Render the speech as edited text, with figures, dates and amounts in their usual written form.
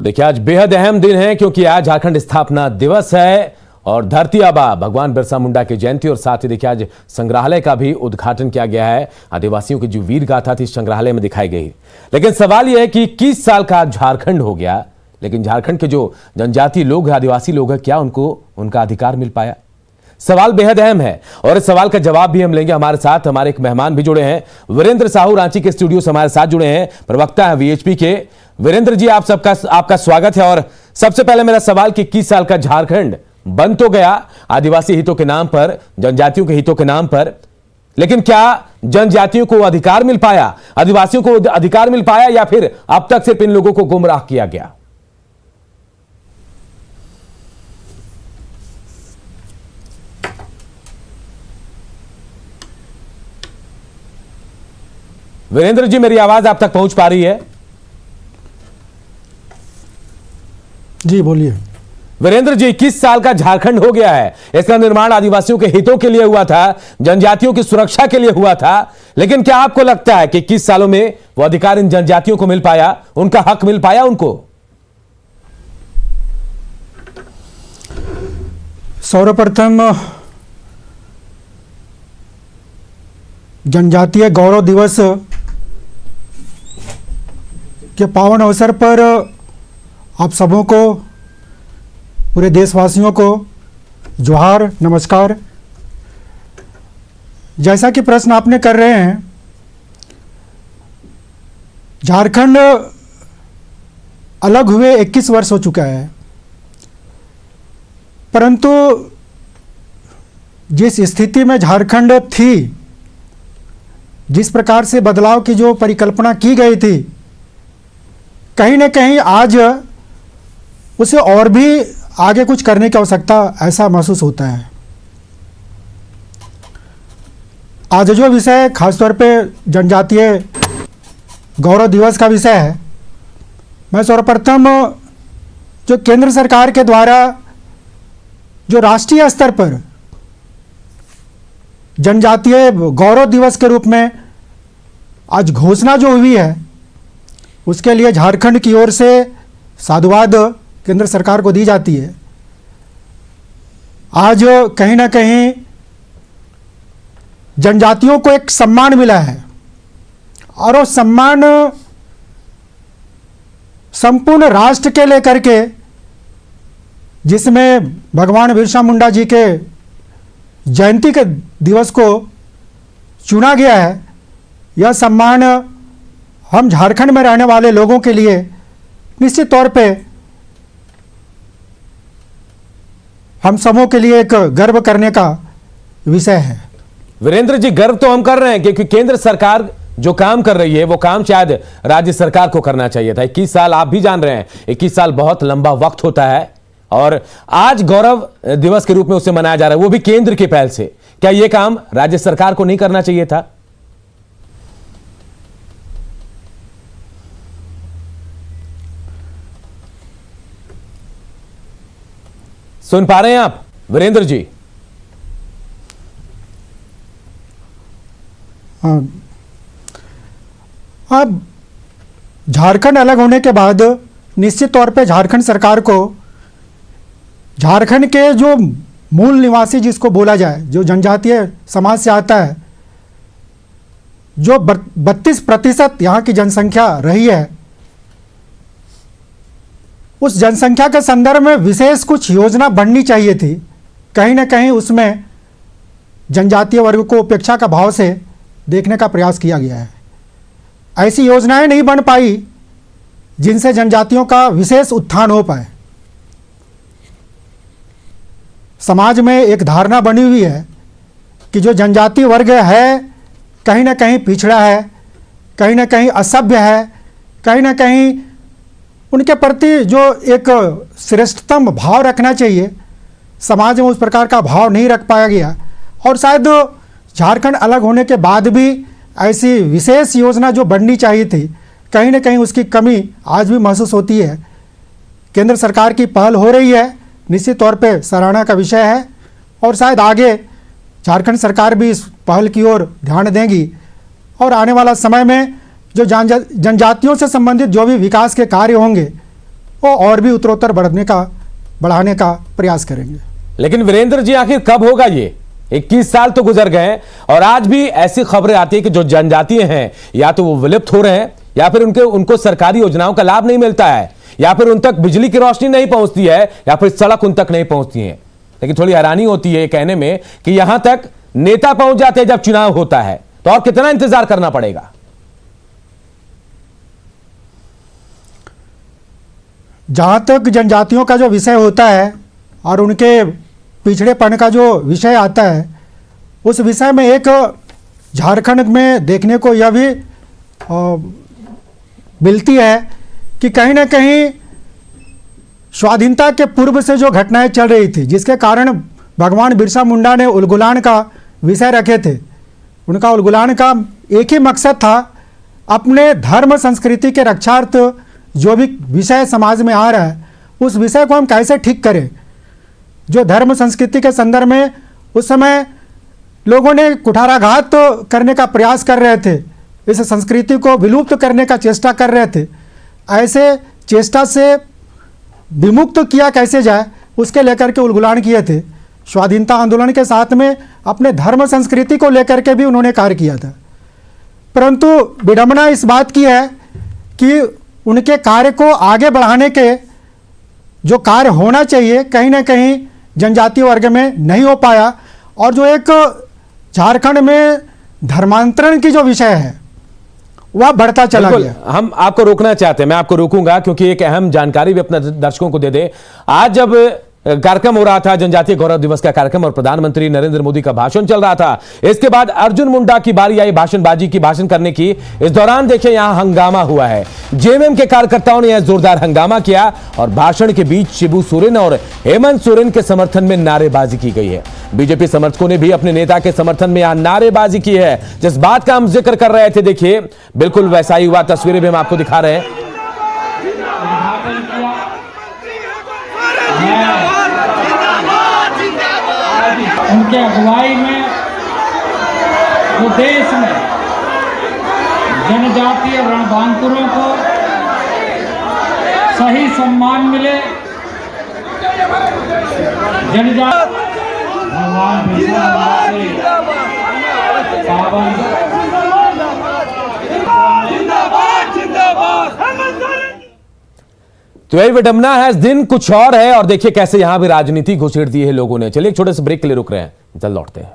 देखिए, आज बेहद अहम दिन है क्योंकि आज झारखंड स्थापना दिवस है और धरती आबा भगवान बिरसा मुंडा की जयंती और साथ ही देखिए आज संग्रहालय का भी उद्घाटन किया गया है। आदिवासियों की जो वीर गाथा थी संग्रहालय में दिखाई गई। लेकिन सवाल यह है कि 21 साल का झारखंड हो गया, लेकिन झारखंड के जो जनजातीय लोग हैं, आदिवासी लोग हैं, क्या उनको उनका अधिकार मिल पाया? सवाल बेहद अहम है और इस सवाल का जवाब भी हम लेंगे। हमारे साथ हमारे एक मेहमान भी जुड़े हैं, वीरेंद्र साहू रांची के स्टूडियो से हमारे साथ जुड़े हैं, प्रवक्ता हैं वीएचपी के। वीरेंद्र जी, आपका स्वागत है। और सबसे पहले मेरा सवाल कि 21 साल का झारखंड बन तो गया आदिवासी हितों के नाम पर, जनजातियों के हितों के नाम पर, लेकिन क्या जनजातियों को अधिकार मिल पाया, आदिवासियों को अधिकार मिल पाया, या फिर अब तक सिर्फ इन लोगों को गुमराह किया गया? वीरेंद्र जी, मेरी आवाज आप तक पहुंच पा रही है? जी बोलिए। वीरेंद्र जी, 21 साल का झारखंड हो गया है। इसका निर्माण आदिवासियों के हितों के लिए हुआ था, जनजातियों की सुरक्षा के लिए हुआ था, लेकिन क्या आपको लगता है कि 21 सालों में वो अधिकार इन जनजातियों को मिल पाया, उनका हक मिल पाया उनको? सर्वप्रथम जनजातीय गौरव दिवस के पावन अवसर पर आप सबों को, पूरे देशवासियों को जोहार, नमस्कार। जैसा कि प्रश्न आपने कर रहे हैं, झारखंड अलग हुए 21 वर्ष हो चुका है, परंतु जिस स्थिति में झारखंड थी, जिस प्रकार से बदलाव की जो परिकल्पना की गई थी, कहीं न कहीं आज उसे और भी आगे कुछ करने की आवश्यकता ऐसा महसूस होता है। आज जो विषय खासतौर पे जनजातीय गौरव दिवस का विषय है, मैं सर्वप्रथम जो केंद्र सरकार के द्वारा जो राष्ट्रीय स्तर पर जनजातीय गौरव दिवस के रूप में आज घोषणा जो हुई है, उसके लिए झारखंड की ओर से साधुवाद केंद्र सरकार को दी जाती है। आज कहीं ना कहीं जनजातियों को एक सम्मान मिला है और वो सम्मान संपूर्ण राष्ट्र के लेकर के, जिसमें भगवान बिरसा मुंडा जी के जयंती के दिवस को चुना गया है। यह सम्मान हम झारखंड में रहने वाले लोगों के लिए निश्चित तौर पे हम सबों के लिए एक गर्व करने का विषय है। वीरेंद्र जी, गर्व तो हम कर रहे हैं क्योंकि केंद्र सरकार जो काम कर रही है वो काम शायद राज्य सरकार को करना चाहिए था। 21 साल आप भी जान रहे हैं, 21 साल बहुत लंबा वक्त होता है और आज गौरव दिवस के रूप में उसे मनाया जा रहा है, वो भी केंद्र की पहल से। क्या यह काम राज्य सरकार को नहीं करना चाहिए था? सुन पा रहे हैं आप वीरेंद्र जी? हाँ, अब झारखंड अलग होने के बाद निश्चित तौर पे झारखंड सरकार को झारखंड के जो मूल निवासी जिसको बोला जाए, जो जनजातीय समाज से आता है, जो 32% यहाँ की जनसंख्या रही है, उस जनसंख्या के संदर्भ में विशेष कुछ योजना बननी चाहिए थी। कहीं ना कहीं उसमें जनजातीय वर्ग को उपेक्षा का भाव से देखने का प्रयास किया गया है। ऐसी योजनाएं नहीं बन पाई जिनसे जनजातियों का विशेष उत्थान हो पाए। समाज में एक धारणा बनी हुई है कि जो जनजातीय वर्ग है कहीं ना कहीं पिछड़ा है, कहीं ना कहीं असभ्य है, कहीं ना कहीं उनके प्रति जो एक श्रेष्ठतम भाव रखना चाहिए, समाज में उस प्रकार का भाव नहीं रख पाया गया। और शायद झारखंड अलग होने के बाद भी ऐसी विशेष योजना जो बननी चाहिए थी, कहीं ना कहीं उसकी कमी आज भी महसूस होती है। केंद्र सरकार की पहल हो रही है, निश्चित तौर पे सराहना का विषय है और शायद आगे झारखंड सरकार भी इस पहल की ओर ध्यान देगी और आने वाला समय में जो जनजातियों से संबंधित जो भी विकास के कार्य होंगे वो और भी उत्तरोत्तर बढ़ाने का प्रयास करेंगे। लेकिन वीरेंद्र जी, आखिर कब होगा ये? 21 साल तो गुजर गए हैं और आज भी ऐसी खबरें आती है कि जो जनजातीय हैं या तो वो विलुप्त हो रहे हैं या फिर उनको सरकारी योजनाओं का लाभ नहीं मिलता है, या फिर उन तक बिजली की रोशनी नहीं पहुंचती है, या फिर सड़क उन तक नहीं पहुंचती है। लेकिन थोड़ी हैरानी होती है कहने में कि यहां तक नेता पहुंच जाते हैं जब चुनाव होता है, तो और कितना इंतजार करना पड़ेगा? जहाँ तक जनजातियों का जो विषय होता है और उनके पिछड़ेपन का जो विषय आता है, उस विषय में एक झारखंड में देखने को यह भी मिलती है कि कहीं ना कहीं स्वाधीनता के पूर्व से जो घटनाएं चल रही थी, जिसके कारण भगवान बिरसा मुंडा ने उलगुलान का विषय रखे थे। उनका उलगुलान का एक ही मकसद था, अपने धर्म संस्कृति के रक्षार्थ जो भी विषय समाज में आ रहा है उस विषय को हम कैसे ठीक करें। जो धर्म संस्कृति के संदर्भ में उस समय लोगों ने कुठाराघात तो करने का प्रयास कर रहे थे, इस संस्कृति को विलुप्त करने का चेष्टा कर रहे थे। ऐसे चेष्टा से विमुक्त किया कैसे जाए, उसके लेकर के उलगुलान किए थे। स्वाधीनता आंदोलन के साथ में अपने धर्म संस्कृति को लेकर के भी उन्होंने कार्य किया था। परंतु विडंबना इस बात की है कि उनके कार्य को आगे बढ़ाने के जो कार्य होना चाहिए कहीं ना कहीं जनजातीय वर्ग में नहीं हो पाया, और जो एक झारखंड में धर्मांतरण की जो विषय है वह बढ़ता चला गया। हम आपको रोकना चाहते हैं, मैं आपको रोकूंगा क्योंकि एक अहम जानकारी भी अपने दर्शकों को दे दे। आज जब कार्यक्रम हो रहा था, जनजातीय गौरव दिवस का कार्यक्रम, और प्रधानमंत्री नरेंद्र मोदी का भाषण चल रहा था, इसके बाद अर्जुन मुंडा की बारी आई भाषण करने की। इस दौरान देखिए यहां हंगामा हुआ है, जेएमएम के कार्यकर्ताओं ने यहां जोरदार हंगामा किया और भाषण के बीच शिबू सोरेन और हेमंत सोरेन के समर्थन में नारेबाजी की गई है। बीजेपी समर्थकों ने भी अपने नेता के समर्थन में यहां नारेबाजी की है। जिस बात का हम जिक्र कर रहे थे, देखिए बिल्कुल वैसा ही हुआ। तस्वीरें भी हम आपको दिखा रहे हैं। उनके अगुवाई में जो देश में जनजातीय रणबांकुरों को सही सम्मान मिले, जनजाति भगवान बिरसा मुंडा के पावन तो यही विडंबना है, इस दिन कुछ और है। और देखिए कैसे यहां भी राजनीति घुसेड़ दी है लोगों ने। चलिए एक छोटे से ब्रेक के लिए रुक रहे हैं, जल्द लौटते हैं।